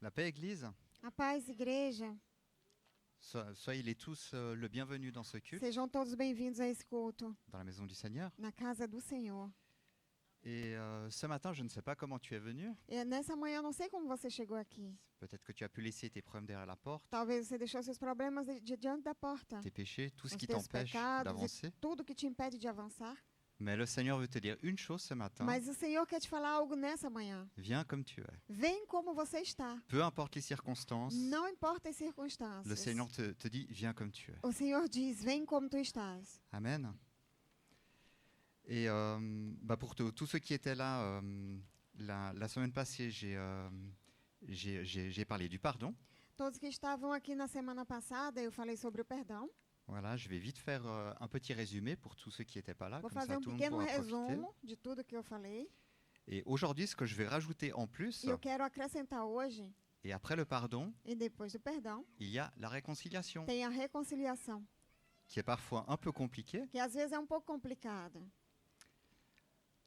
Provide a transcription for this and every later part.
La paix, Église. A paz, igreja. Soyez les tous le bienvenu dans ce culte, Sejam todos bem-vindos a esse culto, dans la maison du Seigneur. na casa do Senhor. Et ce matin, je ne sais pas comment tu es venu. E nessa manhã, eu não sei como você chegou aqui. Peut-être que tu as pu laisser tes problèmes derrière la porte, Talvez você deixou seus problemas diante da porta. tes péchés, tout ce Os qui teus t'empêche pecados d'avancer. e tudo que te impede de avançar. Mais le Seigneur veut te dire une chose ce matin. Mas o Senhor quer te falar algo nessa manhã. Viens comme tu es. Vem como você está. Peu importe les circonstances, Não importa as circunstâncias. le Seigneur te dit, viens comme tu es. O Senhor diz, vem como tu estás. Amen. Et pour tous ceux qui étaient là, la semaine passée, j'ai parlé du pardon. Todos que estavam aqui na semana passada, eu falei sobre o perdão. Voilà, je vais vite faire un petit résumé pour tous ceux qui n'étaient pas là, Vou comme fazer ça um tout le monde pequeno pourra profiter. resumo de tudo que eu falei. Et aujourd'hui, ce que je vais rajouter en plus, E eu quero acrescentar hoje, et après le pardon, e depois do perdão, il y a la réconciliation, tem a reconciliação, qui est parfois un peu compliquée. que às vezes é um pouco complicada.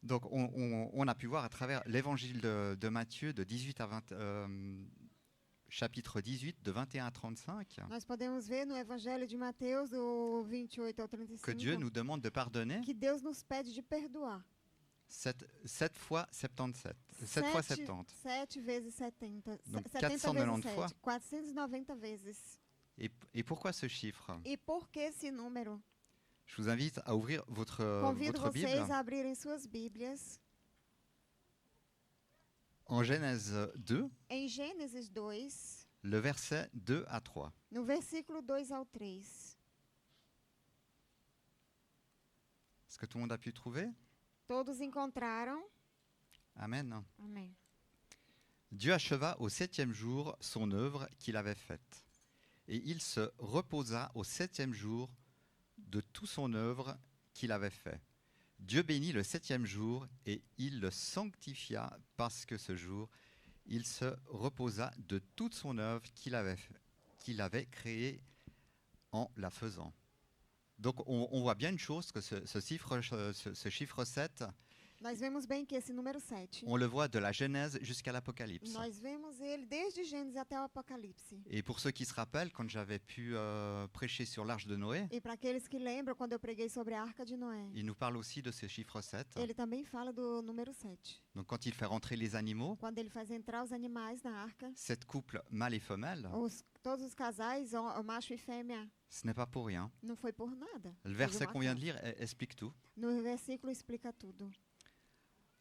Donc on a pu voir à travers l'évangile de Matthieu de 18 à 20, chapitre 18 de 21 à 35, Nós podemos ver no Evangelho de Mateus, do 28 ao que Dieu 35, nous demande de pardonner que Deus nos pede de perdoar. 7 fois 77. 7 fois 70. 7 vezes 70. Donc 70 490 vezes fois. 7. 490 vezes. Et pourquoi ce chiffre? E por que esse número? Je vous invite à ouvrir votre Convido Bible vocês a abrirem suas Bíblias en Genèse 2, em Gênesis 2, le verset 2 à 3. no versículo 2 ao 3. Est-ce que tout le monde a pu trouver? Todos encontraram? Amen. Amém. Dieu acheva au 7e jour son œuvre qu'il avait faite. Et il se reposa au 7e jour de toute son œuvre qu'il avait fait. Dieu bénit le 7e jour et il le sanctifia parce que ce jour, il se reposa de toute son œuvre qu'il avait créée en la faisant. Donc on voit bien une chose, que ce chiffre 7, Nós vemos bem que esse número 7, on le voit de la Genèse jusqu'à l'Apocalypse. nós vemos ele desde Gênesis até o Apocalipse. Et pour ceux qui se rappellent, quand j'avais pu prêcher sur l'Arche de Noé, E para aqueles que lembram, quando eu preguei sobre a Arca de Noé, il nous parle aussi de ce chiffre 7. ele também fala do número 7. Donc quand il fait rentrer les animaux, Quando ele faz entrar os animais na arca, 7 couples mâles et femelles, todos os casais, o macho e fêmea, ce n'est pas pour rien. não foi por nada. Le Houve verset uma qu'on vient de causa. lire explique tout. No versículo explica tudo.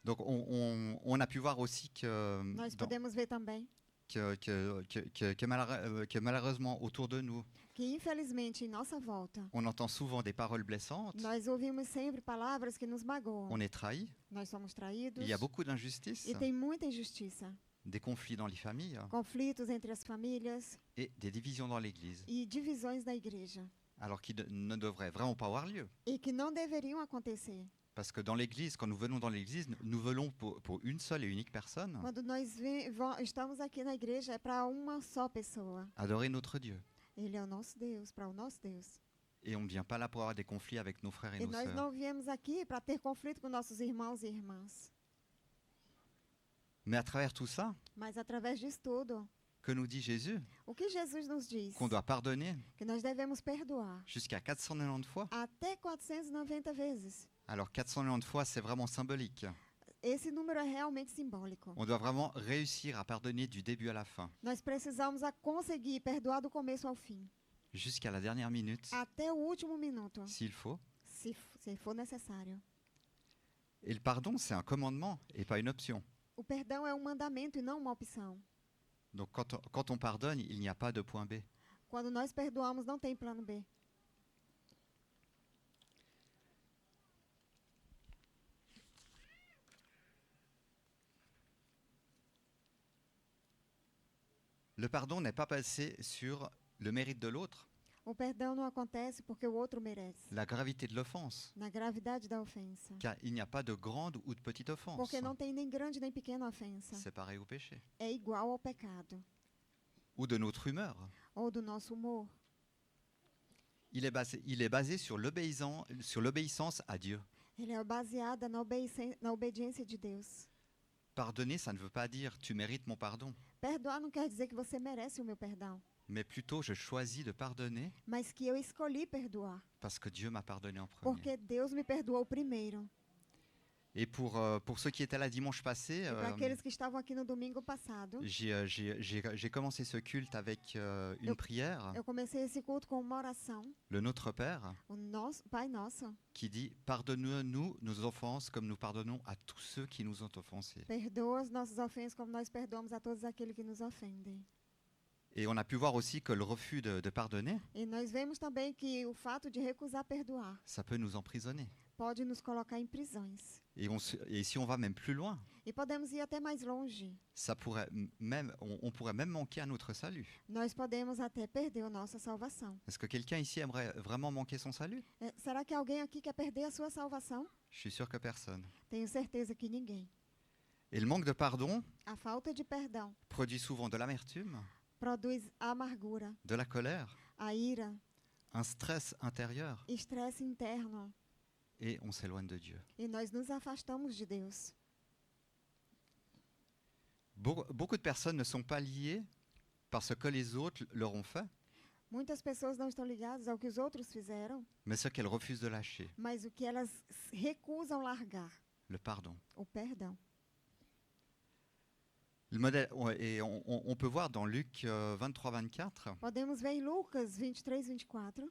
Donc on a pu voir aussi que, Nós podemos ver também que malheureusement autour de nous, que, infelizmente, em nossa volta, on entend souvent des paroles blessantes, nós ouvimos sempre palavras que nos magoam. on est trahi, Nós somos traídos il y a beaucoup d'injustices, e tem muita injustiça. des conflits dans les familles Conflitos entre as famílias et des divisions dans l'Église, e divisões da igreja. alors qu'ils ne devraient vraiment pas avoir lieu. E que não deveriam acontecer. Parce que dans l'Église, quand nous venons dans l'Église, nous venons pour une seule et unique personne, Quando nós estamos aqui na igreja, é para uma só pessoa. adorer notre Dieu. Ele é o nosso Deus, para o nosso Deus. Et on ne vient pas là pour avoir des conflits avec nos frères et E nos nós sœurs. não viemos aqui para ter conflito com nossos irmãos e irmãs. Mais à travers tout ça, Mas através disso tudo, que nous dit Jésus? o que Jesus nos diz? Qu'on doit pardonner Que nós devemos perdoar jusqu'à 490 fois. até 490 vezes. Alors 490 fois, c'est vraiment symbolique. Esse número é realmente simbólico. On doit vraiment réussir à pardonner du début à la fin, Nós precisamos conseguir perdoar do começo ao fim, jusqu'à la dernière minute, até o último minuto, s'il faut. se for necessário. Et le pardon, c'est un commandement et pas une option. O perdão é um mandamento e não uma opção. Donc quand on pardonne, il n'y a pas de point B. Quando nós perdoamos, não tem plano B. Le pardon n'est pas basé sur le mérite de l'autre, O perdão não acontece porque o outro merece, la gravité de l'offense, na gravidade da ofensa. car il n'y a pas de grande ou de petite offense. Porque não tem nem grande nem pequena ofensa. C'est pareil au péché. É igual ao pecado, Ou de notre humeur. ou do nosso humor. Il est basé sur l'obéissance à Dieu. Ele é baseado na obediência de Deus. Pardonner, ça ne veut pas dire tu mérites mon pardon, Perdoar não quer dizer que você merece o meu perdão, mais plutôt je choisis de pardonner mas que eu escolhi perdoar, parce que Dieu m'a pardonné en premier. porque Deus me perdoou primeiro. Et pour ceux qui étaient là dimanche passé, E para aqueles que estavam aqui no domingo passado, j'ai commencé ce culte avec une prière, eu comecei esse culto com uma oração, le Notre Père, o nosso Pai Nosso, qui dit « Pardonne-nous nos offenses comme nous pardonnons à tous ceux qui nous ont offensés perdoa as nossas ofensas como nós perdoamos a todos aqueles que nos ofendem. ». Et on a pu voir aussi que le refus de pardonner, E nós vemos também que o fato de recusar perdoar ça peut nous emprisonner. pode nos colocar em prisões. Et si on va même plus loin, E podemos ir até mais longe. ça pourrait même, on pourrait même manquer à notre salut. Nós podemos até perder a nossa salvação. Est-ce que quelqu'un ici aimerait vraiment manquer son salut? Será que alguém aqui quer perder a sua salvação? Je suis sûr que personne. Tenho certeza que ninguém. Et le manque de pardon A falta de perdão produit souvent de l'amertume, produz a amargura, de la colère, a ira, un stress intérieur, estresse interno. et on s'éloigne de Dieu. E nós nos afastamos de Deus. Beaucoup de personnes ne sont pas liées par ce que les autres leur ont fait, Muitas pessoas não estão ligadas ao que os outros fizeram, mais ce qu'elles refusent de lâcher, mas o que elas recusam largar, le pardon. o perdão. Le modèle, et on peut voir dans Luc 23-24 Podemos ver em Lucas 23:24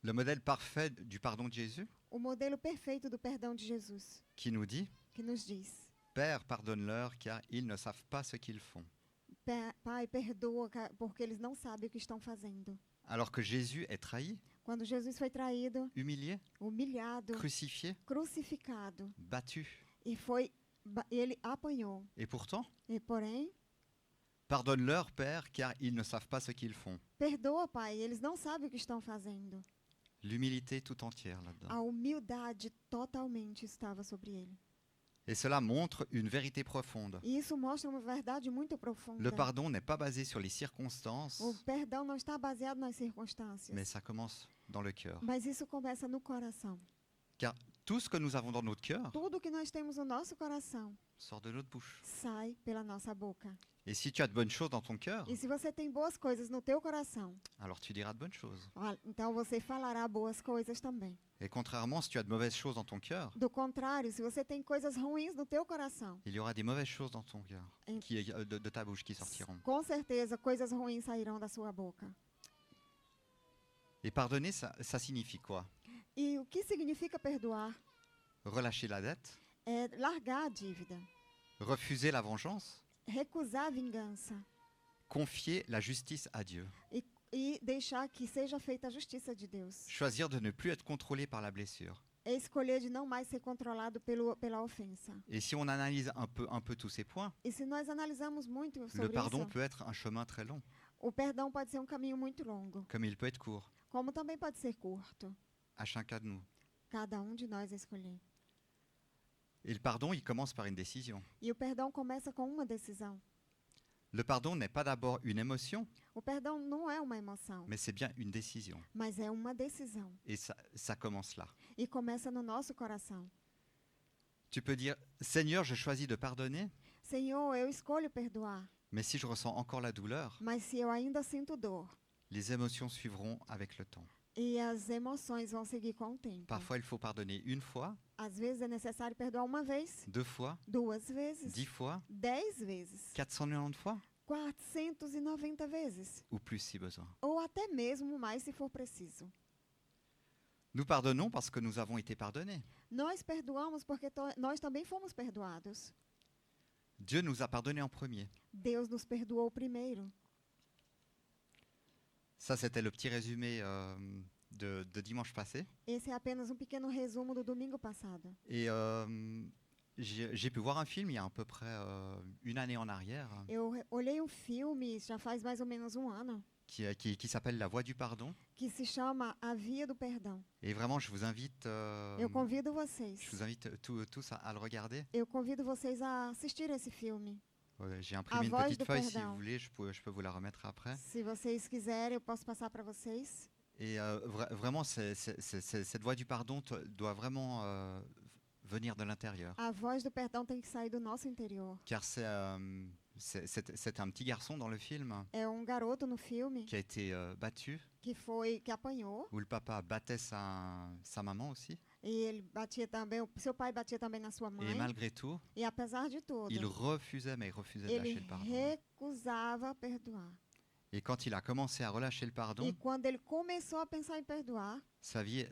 le modèle parfait du pardon de Jésus o modelo perfeito do perdão de Jesus, qui nous dit que nos diz: « Père, pardonne-leur car ils ne savent pas ce qu'ils font. Pai, perdoa porque eles não sabem o que estão fazendo. » Alors que Jésus est trahi, Quando Jesus foi traído, humilié, humilhado, crucifié, crucificado, battu. ele apanhou. Et pourtant, E porém, pardonne-leur, Père, car ils ne savent pas ce qu'ils font. perdoa, Pai, eles não sabem o que estão fazendo. L'humilité tout entière là-dedans. A humildade totalmente estava sobre ele. Et cela montre une vérité profonde. E isso mostra uma verdade muito profunda. Le pardon n'est pas basé sur les circonstances, O perdão não está baseado nas circunstâncias, mais ça commence dans le cœur. mas isso começa no coração. Car tout ce que nous avons dans notre cœur Tudo que nós temos no nosso coração sort de notre bouche. sai pela nossa boca. Et si tu as de bonnes choses dans ton cœur, E se você tem boas coisas no teu coração, alors tu diras de bonnes choses. então você falará boas coisas também. Et contrairement, si tu as de mauvaises choses dans ton cœur, Do contrário, se você tem coisas ruins no teu coração, il y aura des mauvaises choses dans ton cœur, Em- de ta bouche qui sortiront. com certeza coisas ruins sairão da sua boca. Et pardonner, ça signifie quoi? E o que significa perdoar? Relâcher la dette, É largar a dívida, refuser la vengeance, recusar a vingança confier la justice à Dieu, e deixar que seja feita a justiça de Deus. choisir de ne plus être contrôlé par la blessure. É escolher de não mais ser controlado pela ofensa. Et si on analyse un peu tous ces points, E se nós analisamos muito le sobre pardon isso, peut être un chemin très long, o perdão pode ser um caminho muito longo, comme il peut être court, como também pode ser curto. à chacun de nous. Cada um de nós escolher. Et le pardon, il commence par une décision. E o perdão começa com uma decisão. Le pardon n'est pas d'abord une émotion, O perdão não é uma emoção, mais c'est bien une décision. mas é uma decisão. Et ça commence là. E começa no nosso coração. Tu peux dire, Seigneur, je choisis de pardonner, Senhor, eu escolho perdoar, mais si je ressens encore la douleur, mas se eu ainda sinto dor, les émotions suivront avec le temps. e as emoções vão seguir com o tempo. Parfois, il faut pardonner une fois, Às vezes é necessário perdoar uma vez, 2 fois, 2 vezes, 10 fois, 10 vezes, 490 fois, 490 vezes, ou plus si besoin. ou até mesmo mais se for preciso. Nous pardonnons parce que nous avons été pardonnés. Nós perdoamos porque nós também fomos perdoados. Dieu nous a pardonnés en premier. Deus nos perdoou primeiro. Ça, c'était le petit résumé de dimanche passé. Esse é apenas um pequeno resumo do domingo passado. Et j'ai pu voir un film il y a à peu près une année en arrière Eu olhei um filme, já faz mais ou menos um ano, qui s'appelle La Voie du Pardon. que se chama A Via do Perdão. Et vraiment, je vous invite Eu convido vocês. tous à le regarder. Eu convido vocês a assistir esse filme. J'ai imprimé une voz petite do feuille si perdão. vous voulez, je peux vous la remettre après. Se vocês quiserem, eu posso passar para vocês. Et vraiment, cette voie du pardon doit vraiment venir de l'intérieur. A voz do perdão tem que sair do nosso interior. Car c'est un petit garçon dans le film É garoto no filme qui a été battu, que apanhou où le papa battait sa maman aussi. e ele batia também, seu pai batia também na sua Et mãe. malgré tout, E apesar de tudo, il refusait de ele lâcher le pardon. recusava perdoar. Et quand il a commencé à relâcher le E pardon, quando ele começou a pensar em perdoar, sa vie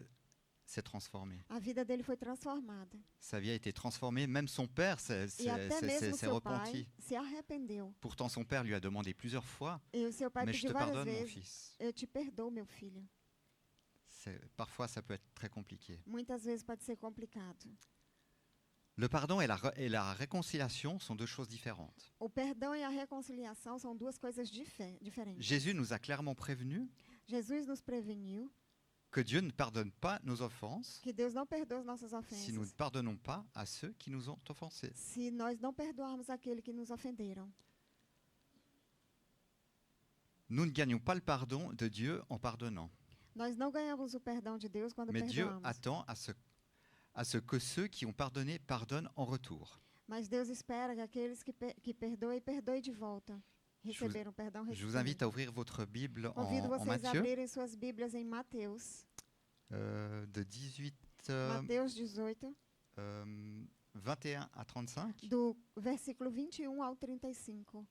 s'est transformée. a vida dele foi transformada. Sa vie a été transformée. Même son père s'est E até mesmo s'est seu repenti. pai se arrependeu. Pourtant, son père lui a demandé plusieurs fois, E o seu pai mais je pediu te várias pardonne, mon vezes: fils. eu te perdoo, meu filho. Parfois, ça peut être très compliqué. Muitas vezes pode ser complicado. Le pardon et la réconciliation sont deux choses différentes. O perdão e a reconciliação são duas coisas diferentes. Jésus nous a clairement prévenus Jesus nos preveniu que Dieu ne pardonne pas nos offenses que Deus não perdoa as nossas si nous ne ofensas pardonnons pas à ceux qui nous ont offensés. se nós não perdoarmos aquele que nos ofenderam. Nous ne gagnons pas le pardon de Dieu en pardonnant. Nós não ganhamos o perdão de Deus quando Mais Dieu perdoamos. attend à ce que ceux qui ont pardonné pardonnent en retour. Mas Deus espera que aqueles que perdoem de volta. Receberam perdão, Je vous invite à ouvir votre Bible Convido en vocês a Matthieu, abrirem suas Bíblias em Mateus. de 18, Mateus 18, 21 à 35. do versículo 21 ao 35.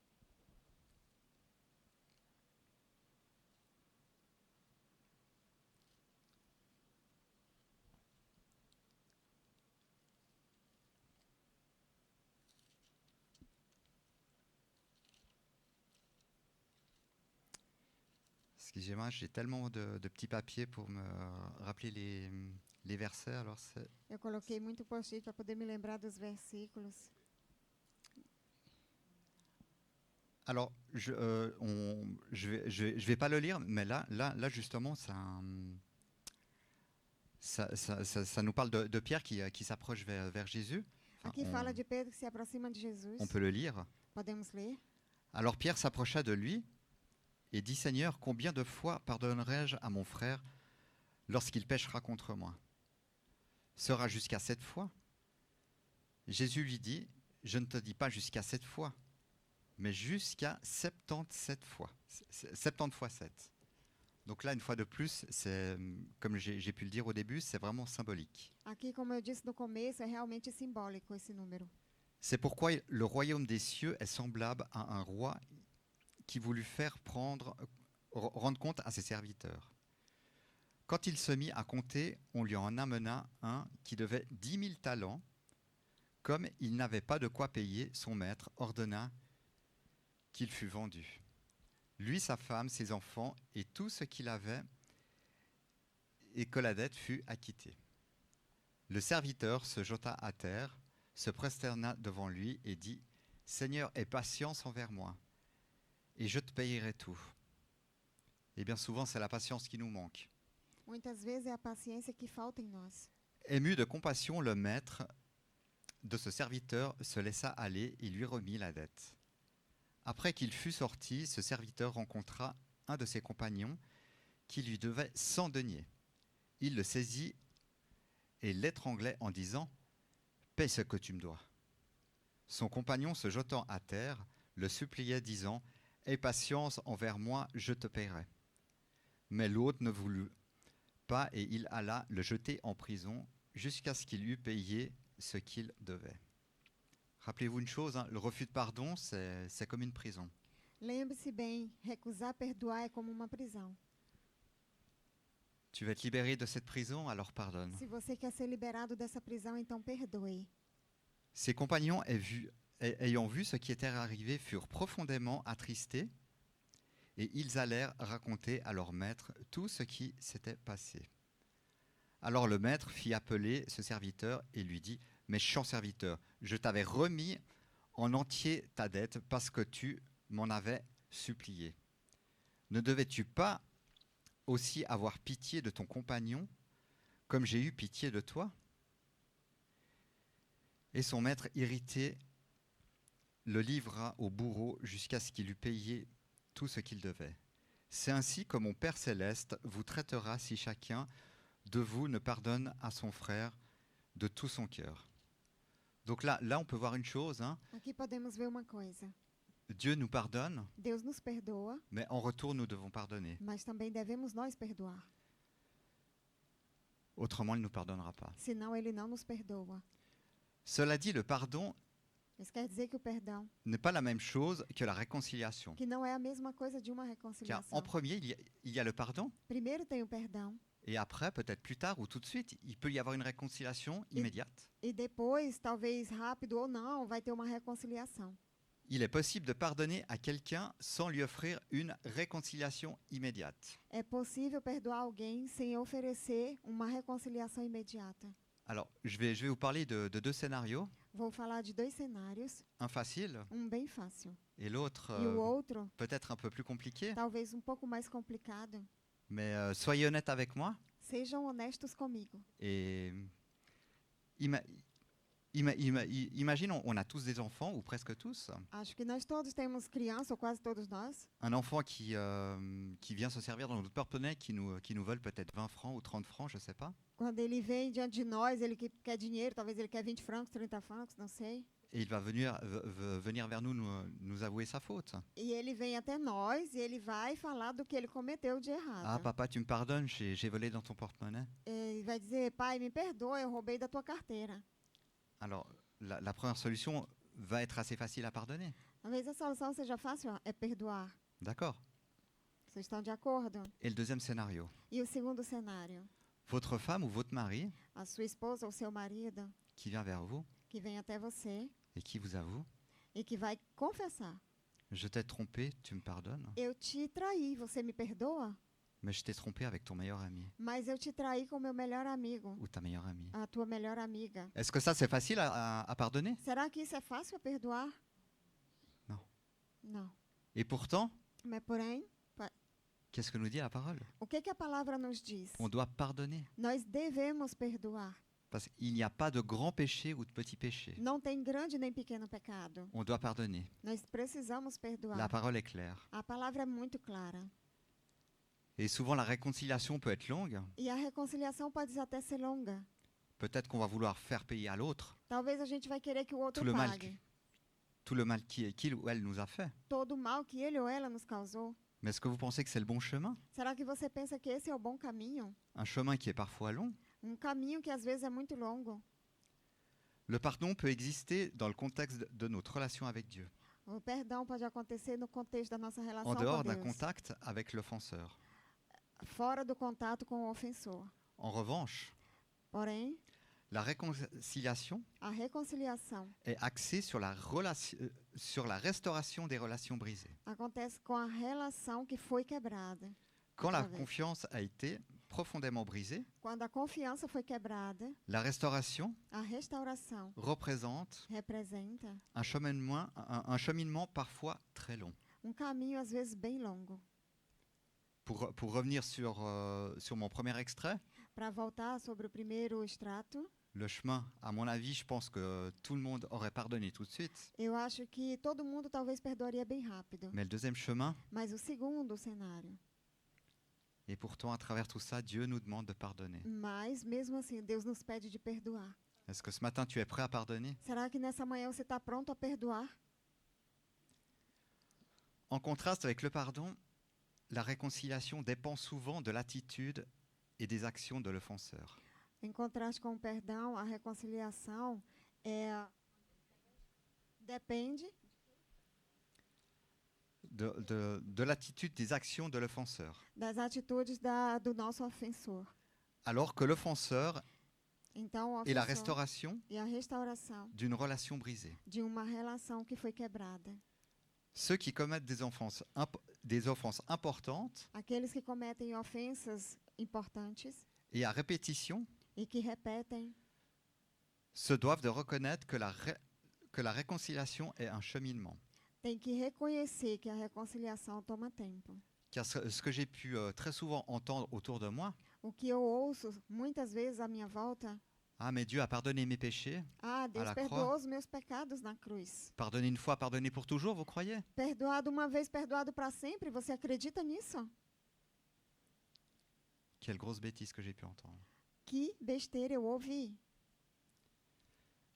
Excusez-moi, j'ai tellement de petits papiers pour me rappeler les versets. Alors Eu coloquei muito post-it para poder me lembrar dos versículos. Alors, je vais pas le lire, mais là justement, ça nous parle de Pierre qui s'approche vers Jésus. Enfin, Aqui fala de Pedro que se aproxima de Jesus. on peut le lire. Podemos ler? Alors Pierre s'approcha de lui et dit, Seigneur, combien de fois pardonnerai-je à mon frère lorsqu'il péchera contre moi? Sera jusqu'à 7 fois? Jésus lui dit, je ne te dis pas jusqu'à 7 fois, mais jusqu'à 77 fois. 70 fois 7. Donc là, une fois de plus, c'est, comme j'ai pu le dire au début, c'est vraiment symbolique. Aqui, como eu disse no começo, é realmente simbólico esse número. C'est pourquoi le royaume des cieux est semblable à un roi qui voulut rendre compte à ses serviteurs. Quand il se mit à compter, on lui en amena un qui devait 10 000 talents. Comme il n'avait pas de quoi payer, son maître ordonna qu'il fût vendu. Lui, sa femme, ses enfants et tout ce qu'il avait, et que la dette fût acquittée. Le serviteur se jeta à terre, se prosterna devant lui et dit, « Seigneur, aie patience envers moi, et je te payerai tout. » Et bien souvent, c'est la patience qui nous manque. Muitas vezes é a paciência que falta em nós. Ému de compassion, le maître de ce serviteur se laissa aller et lui remit la dette. Après qu'il fut sorti, ce serviteur rencontra un de ses compagnons qui lui devait 100 deniers. Il le saisit et l'étranglait en disant « Paie ce que tu me dois. » Son compagnon, se jetant à terre, le suppliait, disant « Aie patience envers moi, je te paierai. » Mais l'autre ne voulut pas et il alla le jeter en prison jusqu'à ce qu'il eût payé ce qu'il devait. Rappelez-vous une chose, le refus de pardon, c'est comme une prison. Lembre-se bem, recusar perdoar é como uma prisão. Tu veux être libéré de cette prison, alors pardonne. Se você quer ser liberado dessa prisão, então perdoe. Ses compagnons, ayant vu ce qui était arrivé, furent profondément attristés et ils allèrent raconter à leur maître tout ce qui s'était passé. Alors le maître fit appeler ce serviteur et lui dit « Méchant serviteur, je t'avais remis en entier ta dette parce que tu m'en avais supplié. Ne devais-tu pas aussi avoir pitié de ton compagnon comme j'ai eu pitié de toi ?» Et son maître, irrité, le livra au bourreau jusqu'à ce qu'il eût payé tout ce qu'il devait. C'est ainsi que mon Père céleste vous traitera si chacun de vous ne pardonne à son frère de tout son cœur. Donc là, on peut voir une chose, hein. Aqui podemos ver uma coisa. Dieu nous pardonne, Deus nos perdoa, mais en retour, nous devons pardonner. mas também devemos nós perdoar. Autrement, il ne nous pardonnera pas. Senão ele não nos perdoa. Cela dit, le pardon Isso quer dizer que o perdão, n'est pas la même chose que la réconciliation. que não é a mesma coisa de uma Car reconciliação. en premier, il y a le pardon, Primeiro tem o perdão et après, peut-être plus tard ou tout de suite, il peut y avoir une réconciliation immédiate. e depois, talvez rápido ou não, vai ter uma reconciliação. Il est possible de pardonner à quelqu'un sans lui offrir une réconciliation immédiate. É possível perdoar alguém sem oferecer uma reconciliação imediata. Alors, je vais vous parler de deux scénarios, Vou falar de dois cenários, un facile bem fácil et l'autre e o outro peut-être un peu plus compliqué. talvez pouco mais complicado. Mais soyez honnête avec moi Sejam honestos comigo. et imagine, on a tous des enfants, ou presque tous. Acho que nós todos temos criança, ou quase todos nós. Un enfant qui vient se servir dans notre porte-monnaie, qui nous vole peut-être 20 francs ou 30 francs, je ne sais pas. Quando ele vem diante de nós, ele quer dinheiro, talvez ele quer 20 francos, 30 francos, não sei. Et il va venir vers nous avouer sa faute. E ele vem até nós e ele vai falar do que ele cometeu de errado. Ah, papa, tu me pardonnes, j'ai volé dans ton porte-monnaie. Ele vai dizer, pai, me perdoa, eu roubei da tua carteira. Alors, la première solution va être assez facile à pardonner. Talvez a solução seja fácil, é perdoar. D'accord. Vocês estão de acordo? Et le deuxième scénario. E o segundo cenário? Votre femme ou votre mari A sua esposa ou seu marido qui vient vers vous que vem até você et qui vous avoue, e que vai confessar. je t'ai trompé, tu me pardonnes, Eu te traí, você me perdoa? mais je t'ai trompé avec ton meilleur ami Mas eu te traí com meu melhor amigo, ou ta meilleure amie. a tua melhor amiga. Est-ce que ça, c'est facile à pardonner? Será que isso é fácil a perdoar? Não. Não. Et pourtant, Mas porém, qu'est-ce que nous dit la parole? o que a palavra nos diz? On doit pardonner. Nós devemos perdoar. Parce qu'il n'y a pas de grand péché ou de petit péché. Não tem grande nem pequeno pecado. On doit pardonner. Nós precisamos perdoar. La parole est claire. A palavra é muito clara. Et souvent, la réconciliation peut être longue. E a reconciliação pode até ser longa. Peut-être qu'on va vouloir faire payer à l'autre Talvez a gente vai querer que o outro tout le mal pague qu'il ou elle nous a fait. todo o mal que ele ou ela nos causou. Mais est-ce que vous pensez que c'est le bon chemin? Será que você pensa que esse é o bom caminho? Un chemin qui est parfois long. Caminho que às vezes é muito longo. Le pardon peut exister dans le contexte de notre relation avec Dieu, O perdão pode acontecer no contexto da nossa relação en com dehors d'un Deus, contact avec l'offenseur. fora do contato com o ofensor. En revanche, Porém, la réconciliation a reconciliação est axée sur sur la restauration des relations brisées. acontece com a relação que foi quebrada. Quand la Outra vez. confiance a été profondément brisée, Quando a confiança foi quebrada, la restauration a restauração représente representa un cheminement parfois très long. caminho às vezes bem longo. Pour revenir sur mon premier extrait, Para voltar sobre o primeiro extrato, le chemin, à mon avis, je pense que tout le monde aurait pardonné tout de suite. eu acho que todo mundo talvez perdoaria bem rápido. Mais le deuxième chemin, Mas o segundo cenário. et pourtant à travers tout ça, Dieu nous demande de pardonner. Mas, mesmo assim, Deus nos pede de perdoar. Est-ce que ce matin tu es prêt à pardonner? Será que nessa manhã você está pronto a perdoar? En contraste avec le pardon, la réconciliation dépend souvent de l'attitude et des actions de l'offenseur. Em contraste com o perdão, a reconciliação depende De l'attitude des actions de l'offenseur. das atitudes do nosso ofensor. Alors que l'offenseur Então, o est la ofensor restauration e a restauração d'une relation brisée. de uma relação que foi quebrada. Ceux qui commettent des offenses importantes Aqueles que cometem ofensas importantes et à répétition e que repetem se doivent de reconnaître que la réconciliation est un cheminement. têm que reconhecer que a reconciliação toma tempo. Car ce que j'ai pu très souvent entendre autour de moi, O que eu ouço muitas vezes à minha volta, ah mais Dieu a pardonné mes péchés, Deus la perdoou croix. os meus pecados na cruz. Pardonné une fois, pardonné pour toujours, vous croyez? Perdoado uma vez, perdoado para sempre, você acredita nisso? Quelle grosse bêtise que j'ai pu entendre. Que besteira eu ouvi.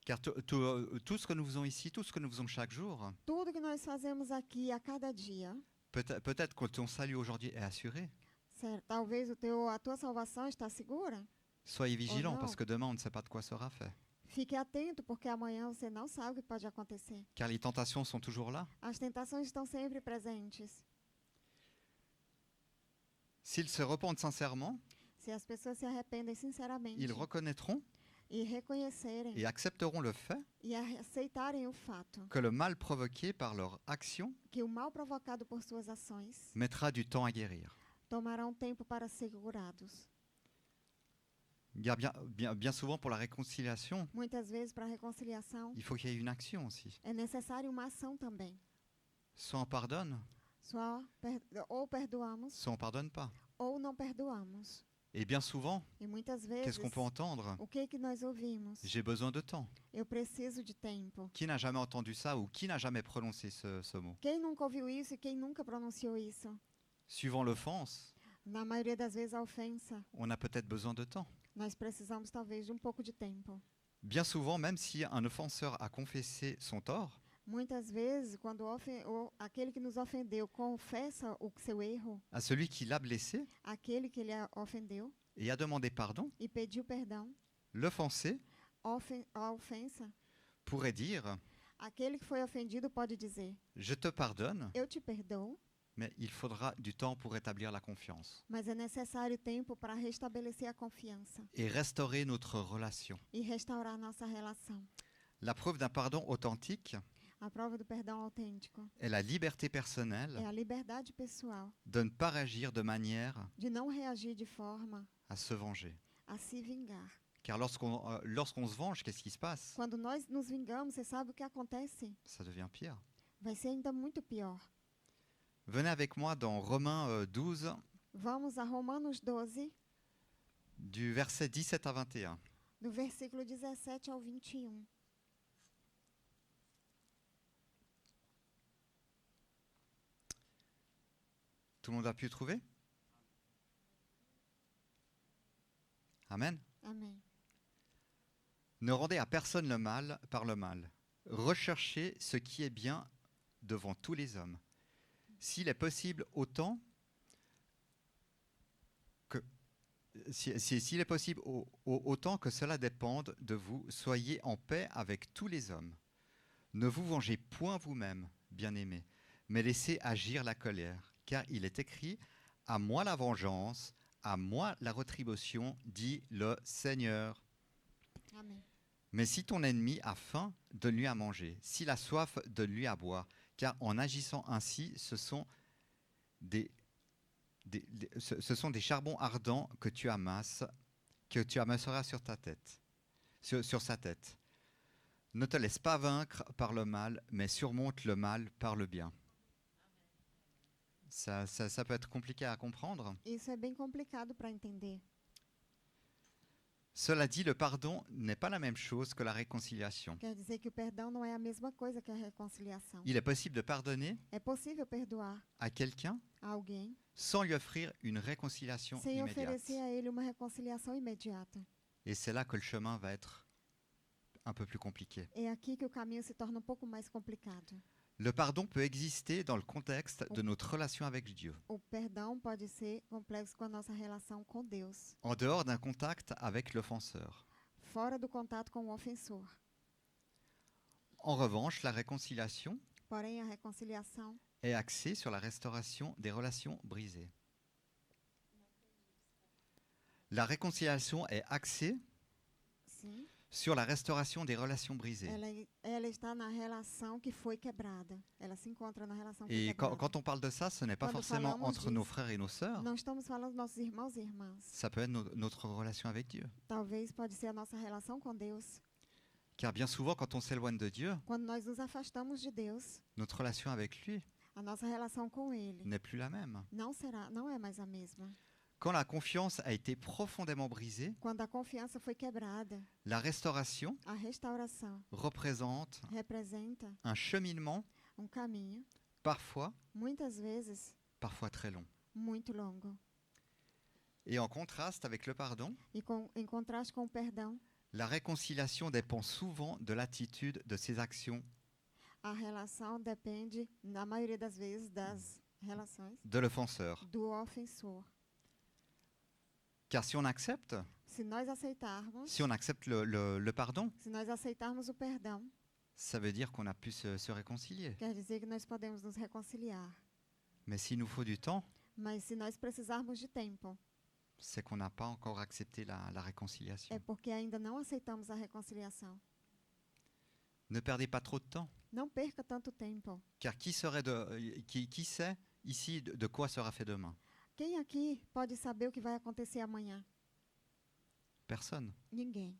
Car tout ce que nous faisons ici, tout ce que nous faisons chaque jour, Tudo que nós fazemos aqui a cada dia, peut-être que ton salut aujourd'hui est assuré. talvez a tua salvação está segura. Soyez vigilants non. parce que demain, on ne sait pas de quoi sera fait. Fique atento, porque amanhã você não sabe o que pode acontecer. Car les tentations sont toujours là. As tentações estão sempre presentes. S'ils se repentent sincèrement, Se as pessoas se arrependem sinceramente ils reconnaîtront e reconhecerem et accepteront le fait e aceitarem o fato que le mal provoqué par leur action que o mal provocado por suas ações mettra du temps à guérir. tomará um tempo para ser curados. Car bien souvent, pour la réconciliation, Muitas vezes, para a reconciliação, il faut qu'il y ait une action aussi. é necessário uma ação também. Soit on pardonne, Ou perdoamos soit on pardonne pas. ou não perdoamos. Et bien souvent, E muitas qu'est-ce vezes, qu'on peut entendre? o que nós ouvimos? J'ai besoin de temps. Eu preciso de tempo. Qui n'a jamais entendu ça ou qui n'a jamais prononcé ce mot? Quem nunca ouviu isso e quem nunca pronunciou isso? Suivant l'offense, Na maioria das vezes, a ofensa. on a peut-être besoin de temps. Nós precisamos, talvez, de um pouco de tempo. Bien souvent, même si un offenseur a confessé son tort, Muitas vezes, quando aquele que nos ofendeu confessa o seu erro, à celui qui l'a blessé aquele que ele ofendeu et a demandé pardon, e pediu perdão, l'offensé a ofensa, pourrait dire aquele que foi ofendido pode dizer: « Je te pardonne, eu te perdoo, mais il faudra du temps pour rétablir la confiance mas é necessário tempo para restabelecer a confiança et restaurer notre relation. e restaurar nossa relação. » La preuve d'un pardon authentique A prova do perdão autêntico est la liberté é personnelle a liberdade pessoal de ne pas réagir de manière de não reagir de forma à se venger. a se vingar. Car lorsqu'on se venge, qu'est-ce qui se passe? Quando nós nos vingamos, você sabe o que acontece? Ça devient pire. Vai ser ainda muito pior. Venez avec moi dans Romains 12, Vamos a Romanos 12, du verset 17 à 21. do versículo 17 ao 21. Tout le monde a pu trouver? Amen. Amém. Ne rendez à personne le mal par le mal. Recherchez ce qui est bien devant tous les hommes. S'il est possible autant que s'il est possible autant que cela dépende de vous, soyez en paix avec tous les hommes. Ne vous vengez point vous-même, bien-aimés, mais laissez agir la colère, car il est écrit: à moi la vengeance, à moi la rétribution, dit le Seigneur. Amém. Mais si ton ennemi a faim, donne-lui à manger. S'il a soif, donne-lui à boire. Car en agissant ainsi, ce sont des charbons ardents que tu amasseras sur ta tête, sur sa tête. Ne te laisse pas vaincre par le mal, mais surmonte le mal par le bien. Ça peut être compliqué à comprendre. Isso é bem complicado para entender. Cela dit, le pardon n'est pas la même chose que la réconciliation. Quer dizer que o perdão não é a mesma coisa que a reconciliação. Il est possible de pardonner É possível perdoar à quelqu'un a alguém sans lui offrir une réconciliation sem immédiate. oferecer a ele uma reconciliação imediata. Et c'est là que le chemin va être un peu plus compliqué. É aqui que o caminho se torna um pouco mais complicado. Le pardon peut exister dans le contexte de notre relation avec Dieu, O perdão pode ser complexo com a nossa relação com Deus, en dehors d'un contact avec l'offenseur. fora do contato com o ofensor. En revanche, la réconciliation Porém, a reconciliação est axée sur la restauration des relations brisées. La réconciliation est axée sim, sur la restauration des relations brisées. ela está na relação que foi quebrada. Ela se encontra na relação que Et foi quebrada. quand on parle de ça, ce n'est pas Quando forcément falamos entre disso, nos frères et nos sœurs, Não estamos falando dos nossos irmãos e irmãs. ça peut être notre relation avec Dieu. Talvez pode ser a nossa relação com Deus. Car bien souvent, quand on s'éloigne de Dieu, Quando nós nos afastamos de Deus, notre relation avec lui a nossa relação com Ele n'est plus la même. não é mais a mesma. Quand la confiance a été profondément brisée, Quando a confiança foi quebrada, la restauration a restauração représente representa un cheminement, caminho, parfois muitas vezes, très long. muito longo. Et en contraste avec le pardon, E em contraste com o perdão, La réconciliation dépend souvent de l'attitude de ses actions A relação depende, na maioria das vezes, das relações de l'offenseur. do ofensor. Car si on accepte, Se nós aceitarmos, si on accepte le pardon, se nós aceitarmos o perdão, ça veut dire qu'on a pu se réconcilier. quer dizer que nós podemos nos reconciliar. Mais s'il nous faut du temps, Mas se nós precisarmos de tempo, c'est qu'on n'a pas encore accepté la réconciliation. é porque ainda não aceitamos a reconciliação. Ne perdez pas trop de temps. Não perca tanto tempo. Car qui sait ici de quoi sera fait demain? Quem aqui pode saber o que vai acontecer amanhã? Personne. Ninguém.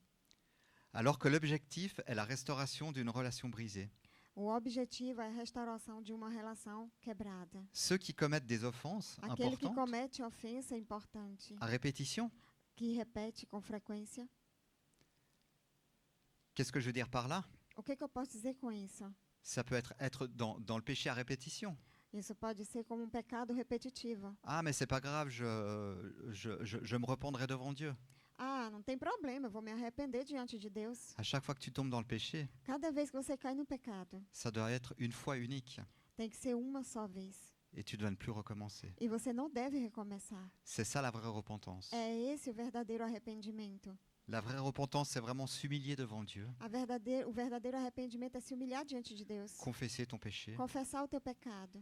Alors que l'objectif est la restauration d'une relation brisée. O objetivo é a restauração de uma relação quebrada. Ceux qui commettent des offenses Aquele que importantes comete ofensa importante, à répétition, que repete com frequência. qu'est-ce que je veux dire par là? O que eu posso dizer com isso? Ça peut être dans le péché à répétition. Isso pode ser como pecado repetitivo. Ah, mais c'est pas grave, je me rependrai devant Dieu. Ah, não tem problema, eu vou me arrepender diante de Deus. À chaque fois que tu tombes dans le péché, Cada vez que você cai no pecado, ça doit être une fois unique. tem que ser uma só vez. Et tu ne dois ne plus recommencer. E você não deve recomeçar. C'est ça la vraie repentance. É esse o verdadeiro arrependimento. La vraie repentance, c'est vraiment s'humilier devant Dieu, O verdadeiro arrependimento é se humilhar diante de Deus. confesser ton péché. Confessar o teu pecado.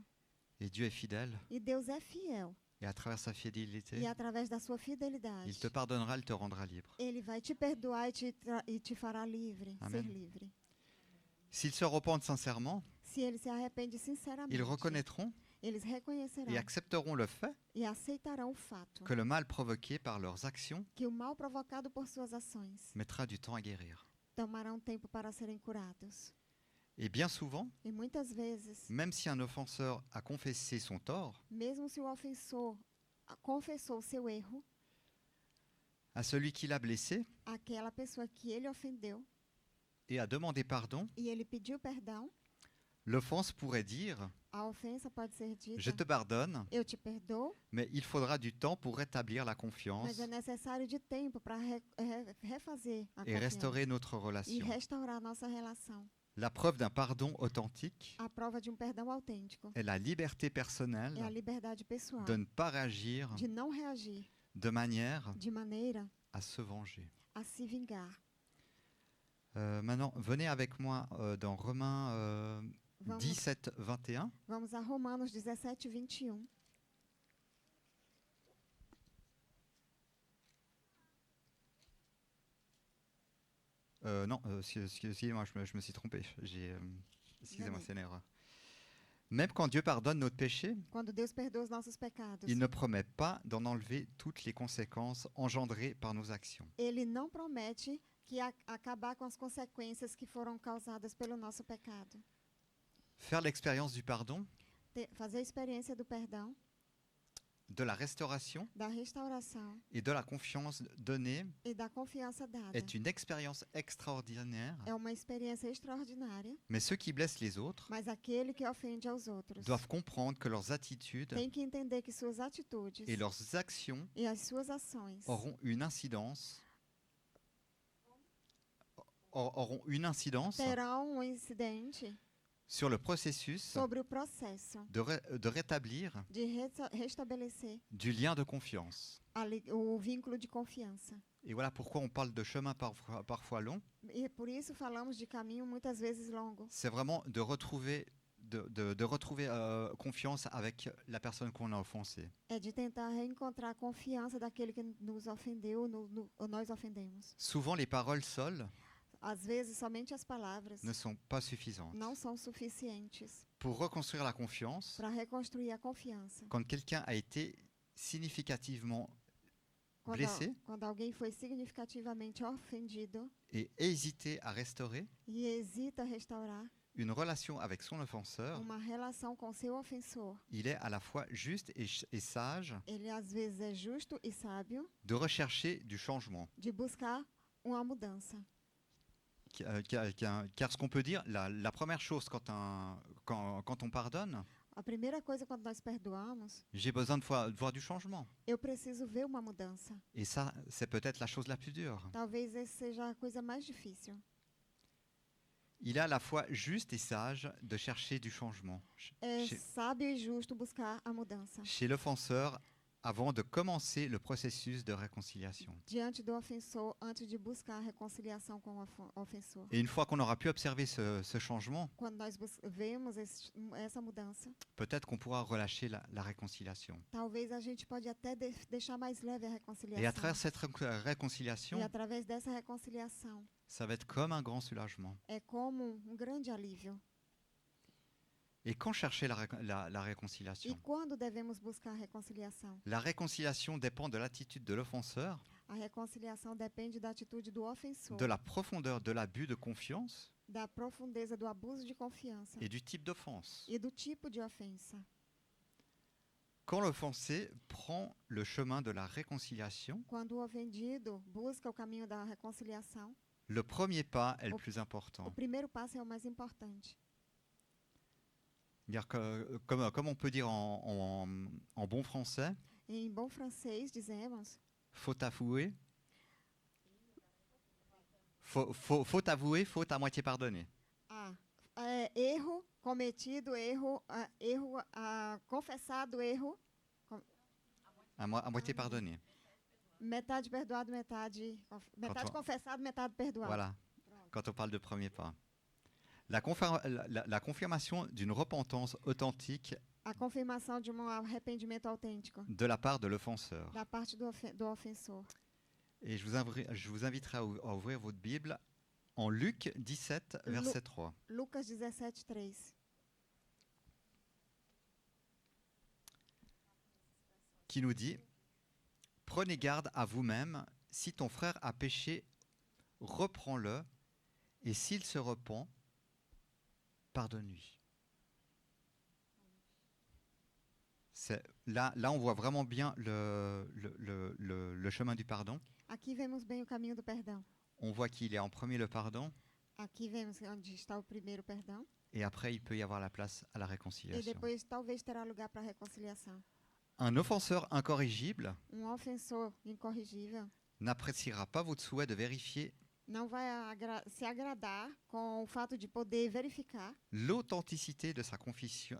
Et Dieu est fidèle. E Deus é fiel. Et à travers sa fidélité, E através da sua fidelidade, il te pardonnera, il te rendra libre. Ele vai te perdoar e te fará livre, Amen. ser livre. S'ils se repentent sincèrement, Se ele se arrepende sinceramente, ils reconnaîtront eles reconhecerão et accepteront le fait e aceitarão o fato que le mal provoqué par leurs actions que o mal provocado por suas ações mettra du temps à guérir. tomarão tempo para serem curados. Et bien souvent, E muitas vezes, même si un offenseur a confessé son tort, mesmo se o ofensor confessou seu erro, à celui qui l'a blessé aquela pessoa que ele ofendeu et a demandé pardon, e ele pediu perdão, l'offense pourrait dire a ofensa pode ser dita: je te pardonne, eu te perdoo, mais il faudra du temps pour rétablir la confiance mas é necessário de tempo para refazer a et confiança restaurer notre e relation. restaurar nossa relação. La preuve d'un pardon authentique A prova de perdão autêntico est la liberté é a personnelle liberdade pessoal de ne pas réagir de não reagir de manière de maneira à se venger. a se vingar. Maintenant, venez avec moi dans Romains Vamos, 17, 21. vamos a Romanos 17, 21. Non, excusez-moi, je me suis trompé. Excusez-moi, Jamais. c'est une erreur. Même quand Dieu pardonne notre péché, Quando Deus perdoa os nossos pecados, il ne promet pas d'en enlever toutes les conséquences engendrées par nos actions. Ele não promete que acabar com as consequências que foram causadas pelo nosso pecado. Faire l'expérience du pardon, Fazer a experiência do perdão, de la restauration da restauração et de la confiance donnée e da confiança dada. est une expérience extraordinaire. É uma experiência extraordinária, Mais ceux qui blessent les autres mas aquele que ofende aos outros doivent comprendre que leurs attitudes tem que entender que suas atitudes et leurs actions e as suas ações auront une incidence terão incidente sur le processus sobre o processo de rétablir de restabelecer du lien de confiance. o vínculo de confiança. Et voilà pourquoi on parle de chemin parfois long. E por isso falamos de caminho muitas vezes longo. C'est vraiment de retrouver confiance avec la personne qu'on a offensée. É de tentar reencontrar a confiança daquele que nos ofendeu, nós ofendemos. Souvent, les paroles seules Às vezes, somente as palavras ne sont pas suffisantes. não são suficientes Pour reconstruire la confiance, para reconstruir a confiança. quand quelqu'un a été significativement blessé Quando alguém foi significativamente ofendido et hésité à restaurer e hesita a restaurar une relation avec son offenseur, uma relação com seu ofensor, il est à la fois juste et sage ele às vezes é justo e sábio de rechercher du changement. de buscar uma mudança. Car ce qu'on peut dire, la première chose quand on pardonne, a primeira coisa quando nós perdoamos, j'ai besoin de voir du changement. eu preciso ver uma mudança. Et ça, c'est peut-être la chose la plus dure. Talvez essa seja a coisa mais difícil. Il est à la fois juste et sage de chercher du changement É chez, sábio e justo buscar a mudança chez l'offenseur avant de commencer le processus de réconciliation. diante do ofensor antes de buscar a reconciliação com o ofensor. Et une fois qu'on aura pu observer ce changement, Quando nós vemos essa mudança, peut-être qu'on pourra relâcher la réconciliation. talvez a gente pode até deixar mais leve a Et à reconciliação. travers cette E réconciliation, através dessa reconciliação, ça va être comme un grand soulagement. é como grande alívio. Et quand chercher la E réconciliation? quando devemos buscar a reconciliação? La réconciliation dépend de l'attitude de l'offenseur, A reconciliação depende da atitude do ofensor, de la profondeur de l'abus de confiance da profundeza do abuso de confiança et du type d'offense. e do tipo de ofensa. Quand l'offensé prend le chemin de la réconciliation, Quando o ofendido busca o caminho da reconciliação, le premier pas est le plus o important. primeiro passo é o mais importante. Comme on peut dire en bon français, Em bom francês, dizemos, faute avouée, faute avouée, faute à moitié pardonnée. erro cometido, erro confessado, erro, À moitié pardonnée. metade perdoado, metade Quand on- confessado, metade perdoado. Voilà, quand on parle de premier pas. La confirmation d'une repentance authentique A confirmação de um arrependimento autêntico de la part de l'offenseur. da parte do ofensor. Et je vous inviterai à ouvrir votre Bible en Luc 17, verset 3. Lucas 17, 3. Qui nous dit « Prenez garde à vous-même, si ton frère a péché, reprends-le, et s'il se repent, pardonne-lui. » Là, on voit vraiment bien le chemin du pardon. Aqui vemos bem o caminho do perdão. On voit qu'il est en premier le pardon, Aqui vemos onde está o primeiro perdão. et après, il peut y avoir la place à la E réconciliation. depois talvez terá lugar para a reconciliação. Un offenseur incorrigible Ofensor incorrigível n'appréciera pas votre souhait de vérifier não vai se agradar com o fato de poder verificar l'authenticité de sa confession,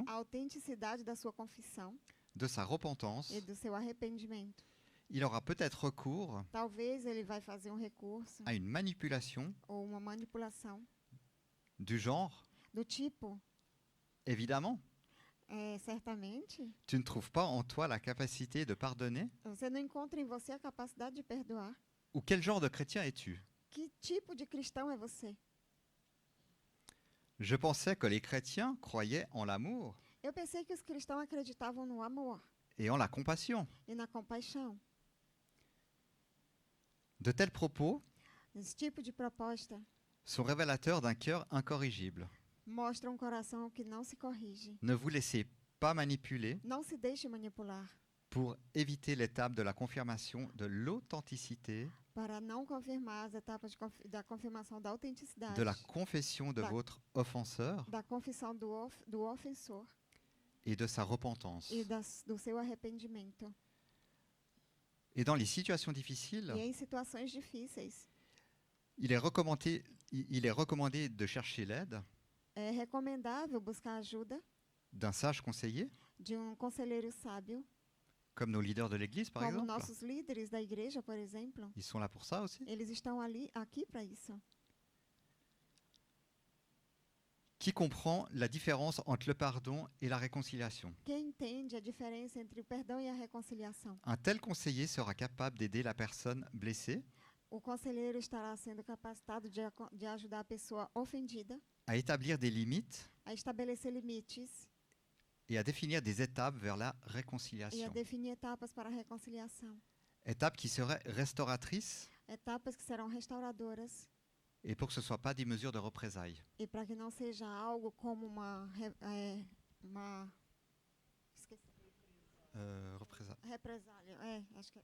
a autenticidade da sua confissão de sa repentance. e do seu arrependimento. Il aura peut-être recours Talvez ele vai fazer recurso à une manipulation ou uma manipulação du genre, do tipo, évidemment, certamente, tu ne trouves pas en toi la capacité de pardonner? você não encontra em você a capacidade de perdoar. Ou quel genre de chrétien es-tu? Que tipo de cristão é você? Je pensais que les chrétiens croyaient en l'amour Eu pensei que os cristãos acreditavam no amor et en la compassion. e na compaixão. De tels propos Esse tipo de proposta sont révélateurs d'un cœur incorrigible. mostra um coração que não se corrige. Ne vous laissez pas manipuler Não se deixe manipular pour éviter l'étape de la confirmation de l'authenticité, para não confirmar as etapas da confirmação da autenticidade, de la confession de Da- votre offenseur da confissão do ofensor et de sa repentance. e do seu arrependimento. Et dans les situations difficiles, E em situações difíceis, il est recommandé de chercher l'aide é recomendável buscar a ajuda d'un sage conseiller, de conselheiro sábio, comme nos leaders de l'Église par como exemple. nossos líderes da igreja, por exemplo. Ils sont là pour ça aussi. Eles estão aqui para isso. Qui comprend la différence entre le pardon et la réconciliation. Quem entende a diferença entre o perdão e a reconciliação? Un tel conseiller sera capable d'aider la personne blessée O conselheiro estará sendo capacitado de ajudar a pessoa ofendida à établir des limites a estabelecer limites et à définir des étapes vers la e a réconciliation. definir etapas para a reconciliação. Étapes qui seraient restauratrices Etapas que serão restauradoras et pour que ce ne soit pas des mesures de représailles. e para que não seja algo como Représailles. represália. Acho que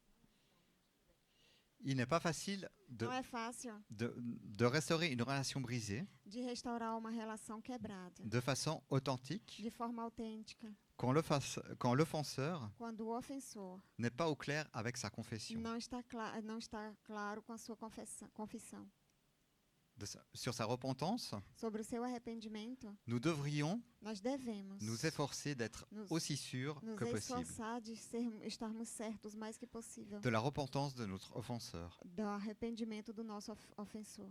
Il n'est pas facile Não é fácil de restaurer une relation brisée de restaurar uma relação quebrada de façon authentique de forma autêntica quand l'offenseur quando o ofensor n'est pas au clair avec sa confession não está claro com a sua confissão. sur sa repentance. Sobre o seu arrependimento, Nous devrions nós devemos nous efforcer d'être Nos- aussi sûrs nos que possible esforçar de estarmos certos o mais que possível de la repentance de notre offenseur. do arrependimento do nosso ofensor.